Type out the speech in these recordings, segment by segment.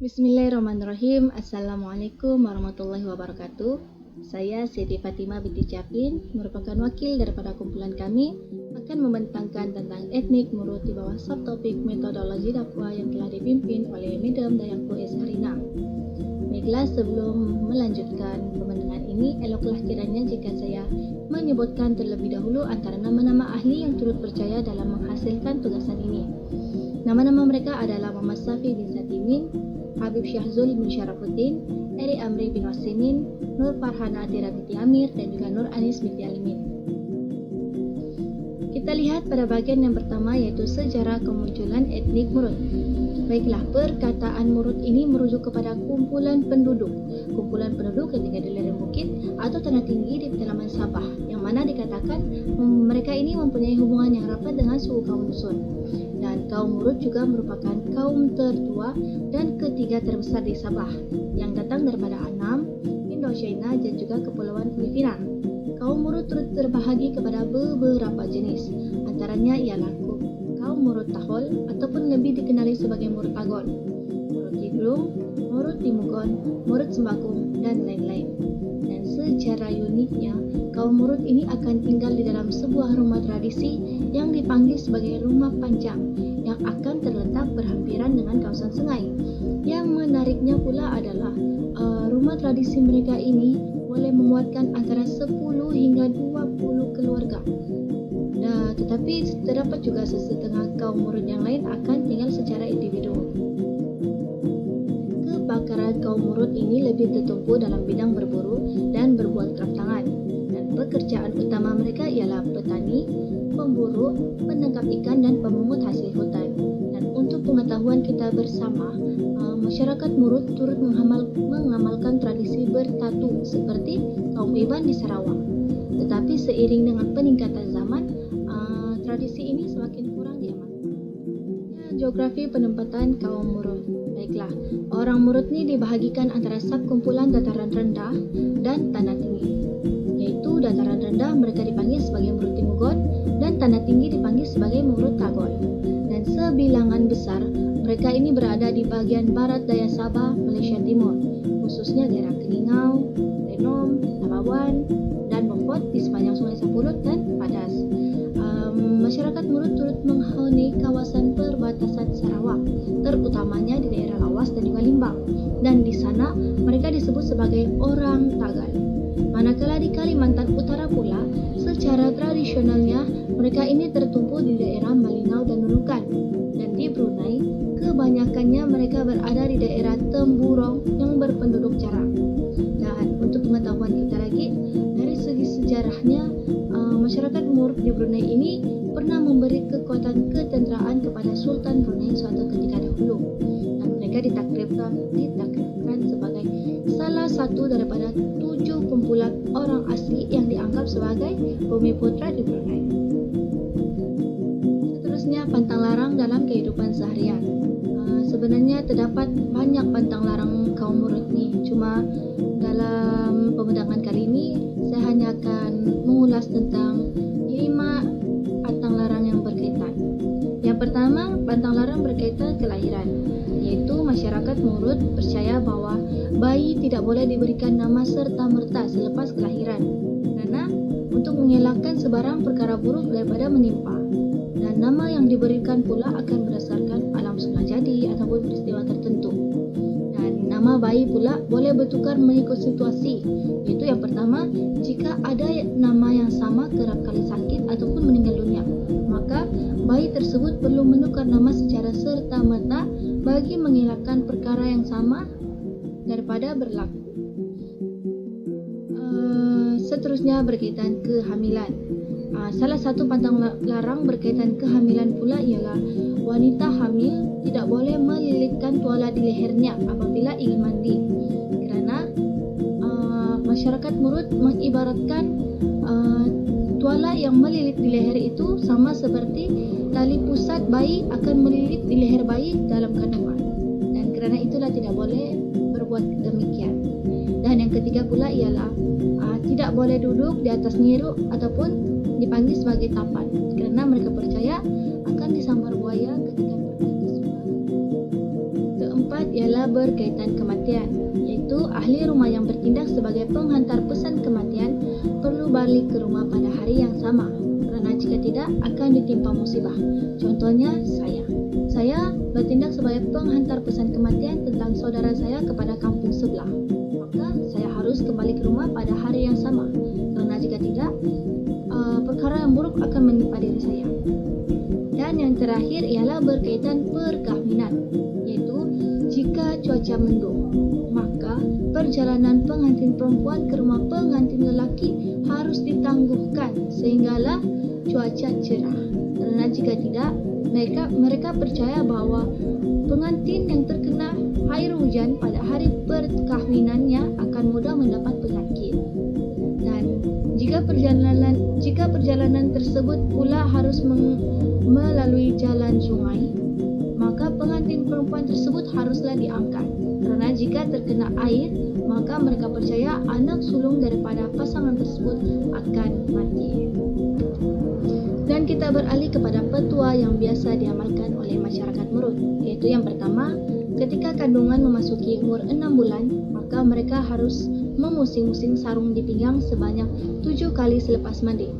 Bismillahirrahmanirrahim. Assalamualaikum warahmatullahi wabarakatuh. Saya Siti Fatimah binti Capin, merupakan wakil daripada kumpulan kami, akan membentangkan tentang etnik Murut di bawah subtopik metodologi dakwah yang telah dipimpin oleh Madam Dayangku S. Harina. Baiklah, sebelum melanjutkan pembentangan ini, eloklah kiranya jika saya menyebutkan terlebih dahulu antara nama-nama ahli yang turut percaya dalam menghasilkan tugasan ini. Nama-nama mereka adalah Muhammad Safi bin Satimin, Habib Syahzul bin Syarafuddin, Eri Amri bin Wasimin, Nur Farhana Atira binti Amir, dan juga Nur Anis binti Alimin. Kita lihat pada bagian yang pertama, yaitu sejarah kemunculan etnik Murut. Baiklah, perkataan Murut ini merujuk kepada kumpulan penduduk yang tinggal di lereng bukit atau tanah tinggi di pedalaman Sabah, yang mana dikatakan mereka ini mempunyai hubungan yang rapat dengan suku kaum Dusun. Dan kaum Murut juga merupakan kaum tertua dan ketiga terbesar di Sabah, yang datang daripada Annam, Indochina, dan juga Kepulauan Filipina. Kaum Murut turut terbahagi kepada beberapa jenis, antaranya ialah kaum Murut Tahol ataupun lebih dikenali sebagai Murut Tagol, Murut Tiglung, Murut Timugon, Murut Sembakung, dan lain-lain. Dan secara uniknya, kaum Murut ini akan tinggal di dalam sebuah rumah tradisi yang dipanggil sebagai rumah panjang, yang akan terletak berhampiran dengan kawasan sungai. Yang menariknya pula adalah rumah tradisi mereka ini boleh memuatkan antara 10 hingga 20 keluarga. Nah, tetapi terdapat juga setengah kaum Murut yang lain akan tinggal secara individu. Kepakaran kaum Murut ini lebih tertumpu dalam bidang berburu dan berbuat kraftangan. Dan pekerjaan utama mereka ialah petani, pemburu, penangkap ikan, dan pemungut hasil hutan. Dan untuk pengetahuan kita bersama, masyarakat Murut turut mengamalkan tradisi bertatu seperti kaum Iban di Sarawak. Tetapi seiring dengan peningkatan zaman, tradisi ini semakin kurang diamalkan. Geografi penempatan kaum Murut. Baiklah, orang Murut ini dibahagikan antara subkumpulan dataran rendah dan tanah tinggi. Yaitu dataran rendah mereka dipanggil sebagai Murut Timugon dan tanah tinggi dipanggil sebagai Murut Tagol. Dan sebilangan besar mereka ini berada di bagian barat daya Sabah, Malaysia Timur, khususnya daerah Keningau, Renom, Tamawan, dan Beaufort di sepanjang Sungai Sapulut dan Padas. Masyarakat Murut turut menghuni kawasan perbatasan Sarawak, terutamanya di daerah Lawas dan juga Limbang. Dan di sana mereka disebut sebagai orang Tagal. Manakala di Kalimantan Utara pula, secara tradisionalnya mereka ini tertumpu di daerah Malingau dan Nunukan. Dan di Brunei, kebanyakannya mereka berada di daerah Temburong yang berpenduduk jarang. Dan untuk pengetahuan kita lagi, dari segi sejarahnya, masyarakat Murut di Brunei ini pernah memberi kekuatan ketenteraan kepada Sultan Brunei suatu ketika dahulu. Dan mereka ditaklifkan sebagai salah satu daripada 7 kumpulan orang asli yang dianggap sebagai bumi putra di Brunei. Seterusnya, pantang larang dalam kehidupan seharian. Sebenarnya terdapat banyak pantang larang kaum Murut ni. Cuma dalam pembentangan kali ini saya hanya akan mengulas tentang 5 pantang larang yang berkaitan. Yang pertama, pantang larang berkaitan kelahiran, yaitu masyarakat Murut percaya bahawa bayi tidak boleh diberikan nama serta-merta selepas kelahiran, kerana untuk mengelakkan sebarang perkara buruk daripada menimpa. Dan nama yang diberikan pula akan berdasarkan alam semula jadi ataupun peristiwa tertentu. Dan nama bayi pula boleh bertukar mengikut situasi, iaitu yang pertama, jika ada nama yang sama kerap kali sakit ataupun meninggal dunia, maka bayi tersebut perlu menukar nama secara serta-merta bagi mengelakkan perkara yang sama daripada berlaku. Seterusnya berkaitan kehamilan. Salah satu pantang larang berkaitan kehamilan pula ialah wanita hamil tidak boleh melilitkan tuala di lehernya apabila ingin mandi, kerana masyarakat Murut mengibaratkan tuala yang melilit di leher itu sama seperti tali pusat bayi akan melilit di leher bayi dalam kandungan, dan kerana itulah tidak boleh berbuat demikian. Dan yang ketiga pula ialah tidak boleh duduk di atas nyiruk ataupun dipanggil sebagai tapan, kerana mereka percaya akan disambar buaya ketika pergi ke sungai. Keempat, ialah berkaitan kematian, yaitu ahli rumah yang bertindak sebagai penghantar pesan kematian perlu balik ke rumah pada hari yang sama, kerana jika tidak akan ditimpa musibah. Contohnya saya. Saya bertindak sebagai penghantar pesan kematian tentang saudara saya kepada kampung sebelah. Maka saya harus kembali ke rumah pada hari yang sama, kerana jika tidak, perkara yang buruk akan menimpa diri saya. Dan yang terakhir ialah berkaitan perkahwinan, yaitu jika cuaca mendung, maka perjalanan pengantin perempuan ke rumah pengantin lelaki harus ditangguhkan sehinggalah cuaca cerah. Kerana jika tidak, mereka percaya bahawa pengantin yang terkena air hujan pada hari perkahwinannya akan mudah mendapat penyakit. Dan jika perjalanan tersebut pula harus melalui jalan sungai, maka pengantin perempuan tersebut haruslah diangkat. Kerana jika terkena air, maka mereka percaya anak sulung daripada pasangan tersebut akan mati. Dan kita beralih kepada petua yang biasa diamalkan oleh masyarakat Murut, iaitu yang pertama, ketika kandungan memasuki umur 6 bulan, maka mereka harus memusing-musing sarung di pinggang sebanyak 7 kali selepas mandi.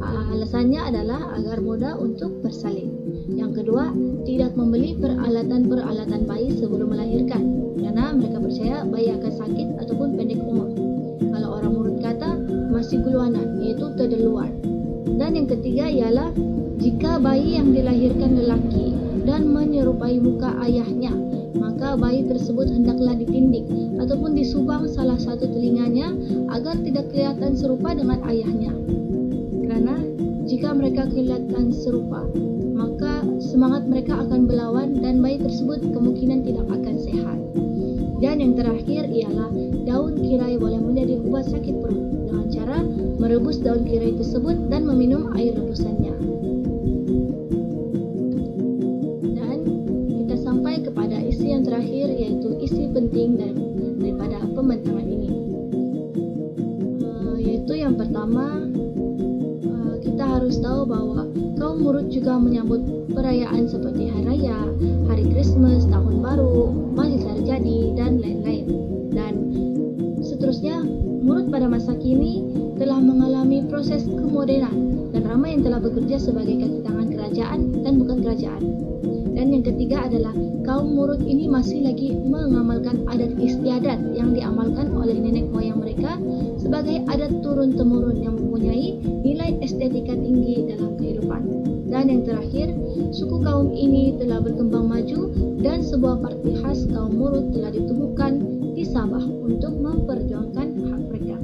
Alasannya adalah agar mudah untuk bersalin. Yang kedua, tidak membeli peralatan-peralatan bayi sebelum melahirkan, kerana mereka percaya bayi akan sakit ataupun pendek umur. Kalau orang Murut kata, masih guluanan, iaitu terdeluar. Dan yang ketiga ialah jika bayi yang dilahirkan lelaki dan menyerupai muka ayahnya, maka bayi tersebut hendaklah ditindik ataupun disubang salah satu telinganya agar tidak kelihatan serupa dengan ayahnya. Kerana jika mereka kelihatan serupa, maka semangat mereka akan berlawan dan bayi tersebut kemungkinan tidak akan sehat. Dan yang terakhir ialah daun kirai boleh menjadi ubat sakit perut dengan cara merebus daun kirai tersebut dan meminum air rebusannya. Dan kita sampai kepada isi yang terakhir, iaitu isi penting daripada pembentangan ini. Yaitu yang pertama, kita harus tahu bahawa kaum Murut juga menyambut perayaan seperti Hari Raya, Hari Krismas, Tahun Baru, Maulid Sarjadi dan lain-lain. Dan seterusnya, Murut pada masa kini telah mengalami proses kemodenan dan ramai yang telah bekerja sebagai kaki tangan kerajaan dan bukan kerajaan. Dan yang ketiga adalah kaum Murut ini masih lagi mengamalkan adat istiadat yang diamalkan oleh nenek moyang mereka sebagai adat turun-temurun yang mempunyai nilai estetika tinggi dalam kehidupan. Dan yang terakhir, suku kaum ini telah berkembang maju dan sebuah parti khas kaum Murut telah ditubuhkan di Sabah untuk memperjuangkan hak mereka.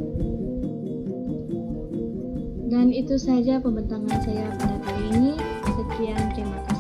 Dan itu saja pembentangan saya pada kali ini. Sekian, terima kasih.